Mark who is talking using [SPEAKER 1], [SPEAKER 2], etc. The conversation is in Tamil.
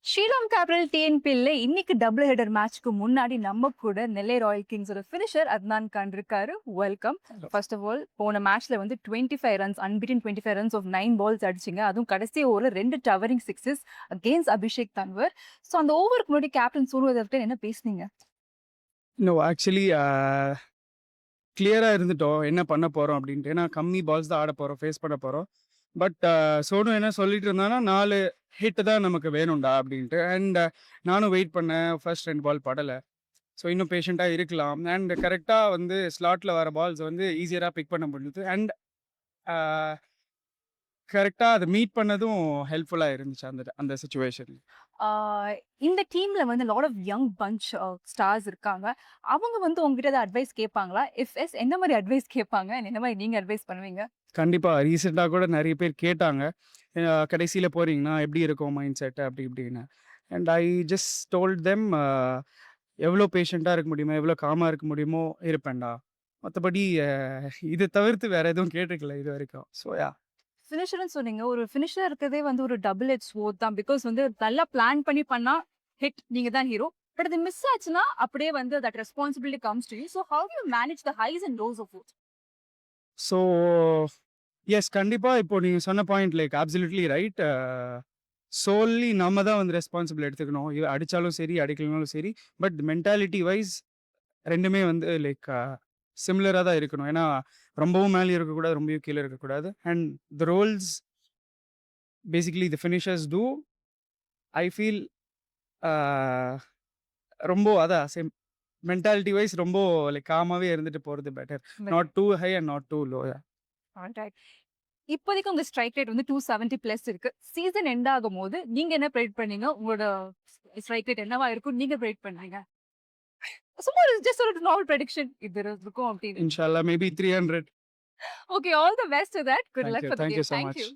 [SPEAKER 1] ஸ்ரீராம் கேபிட்டல் டிஎன்பிஎல்ல இன்னைக்கு டபுள் ஹெடர் மேட்ச்க்கு முன்னாடி நம்ம கூட நெல்லை ராயல் கிங்ஸோட ஃபினிஷர் அத்னான் கான் இருக்காரு. வெல்கம். ஃபர்ஸ்ட் ஆஃப் ஆல் போன மேட்ச்ல வந்து 25 ரன்ஸ் அன்பிட்டன் 25 ரன்ஸ் ஆஃப் 9 பால்ஸ் அடிச்சிங்க. அதுவும் கடைசி ஓவர்ல 2 towering sixes against Abhishek Tanwar. So அந்த ஓவருக்கு முன்னாடி கேப்டன் சூர்யவர்தன் என்ன பேசுனீங்க?
[SPEAKER 2] நோ ஆக்சுவலி கிளியராக இருந்துட்டோம் என்ன பண்ண போகிறோம் அப்படின்ட்டு. ஏன்னா கம்மி பால்ஸ் தான் ஆட போகிறோம், ஃபேஸ் பண்ண போகிறோம். பட் சோனு என்ன சொல்லிட்டு இருந்தானா 4 ஹிட் தான் நமக்கு வேணும்டா அப்படின்ட்டு. அண்ட் நானும் வெயிட் பண்ணேன். ஃபர்ஸ்ட் 2 பால் படலை. ஸோ இன்னும் பேஷண்ட்டாக இருக்கலாம். அண்ட் கரெக்டாக வந்து ஸ்லாட்டில் வர பால்ஸ் வந்து ஈஸியராக பிக் பண்ண முடியுது. அண்ட் கரெக்டாக அதை மீட் பண்ணதும் ஹெல்ப்ஃபுல்லாக இருந்துச்சு அந்த அந்த சுச்சுவேஷன்.
[SPEAKER 1] இந்த டீம்ல வந்து lot of young punch stars இருக்காங்க. அவங்க வந்து உங்ககிட்ட ஏதாவது அட்வைஸ் கேட்பாங்களா? இஃப் எஸ் என்ன மாதிரி அட்வைஸ் கேட்பாங்க? என்ன மாதிரி நீங்க அட்வைஸ் பண்ணுவீங்க?
[SPEAKER 2] கண்டிப்பாக ரீசெண்டாக கூட நிறைய பேர் கேட்டாங்க, கடைசியில் போகிறீங்கன்னா எப்படி இருக்கும் மைண்ட் செட் அப்படி இப்படின்னு. And I just told them எவ்வளோ பேஷண்ட்டாக இருக்க முடியுமோ, எவ்வளோ காமாக இருக்க முடியுமோ இருப்பேன்டா. மற்றபடி இதை தவிர்த்து வேறு எதுவும் கேட்டுக்கல இது வரைக்கும். So yeah.
[SPEAKER 1] ஃபினிஷர்னு சொன்னீங்க. ஒரு ஃபினிஷரா இருக்கிறதே வந்து ஒரு டபுள் எட்ஜ் ஸ்வோர்ட் தான். பிகாஸ் வந்து நல்லா பிளான் பண்ணி பண்ணா ஹிட் நீங்க தான் ஹீரோ. பட் அது மிஸ் ஆச்சுன்னா அப்படியே வந்து that responsibility comes to you. So how you manage the highs and lows of it?
[SPEAKER 2] So yes, கண்டிப்பாக இப்போ நீங்கள் சொன்ன பாயிண்ட் லைக் அப்சல்யூட்லி ரைட். சோல்லி நம்ம தான் வந்து ரெஸ்பான்சிபிள் எடுத்துக்கணும். இது அடித்தாலும் சரி அடிக்கலனாலும் சரி. பட் மென்டாலிட்டி வைஸ் ரெண்டுமே வந்து லைக் சிமிலராக தான் இருக்கணும். ஏன்னா ரொம்பவும் மேலே இருக்கக்கூடாது, ரொம்பவும் கீழே இருக்கக்கூடாது. And the roles basically the finishers too I feel ரொம்ப அதான் சேம் மென்டாலிட்டி வைஸ் ரொம்ப லைக் காமாகவே இருந்துட்டு போகிறது better. Not too high and not too low.
[SPEAKER 1] Alright. இப்போதைக்கு உங்க ஸ்ட்ரைக் ரேட் வந்து 270 பிளஸ் இருக்கு. சீசன் எண்ட் ஆகும்போது நீங்க என்ன ப்ரெடிக்ட் பண்ணீங்க? உங்களோட ஸ்ட்ரைக் ரேட் என்னவா இருக்கும் நீங்க ப்ரெடிக்ட் பண்றீங்க? சும்மா ஜஸ்ட் ஒரு நார்மல் ப்ரெடிக்ஷன் இது இருக்கும் அப்படின்னு.
[SPEAKER 2] இன்ஷால்லா maybe 300.
[SPEAKER 1] Okay, all the best to that. Good
[SPEAKER 2] Thank
[SPEAKER 1] luck
[SPEAKER 2] you.
[SPEAKER 1] For the
[SPEAKER 2] Thank
[SPEAKER 1] game.
[SPEAKER 2] you so
[SPEAKER 1] Thank
[SPEAKER 2] much.
[SPEAKER 1] you.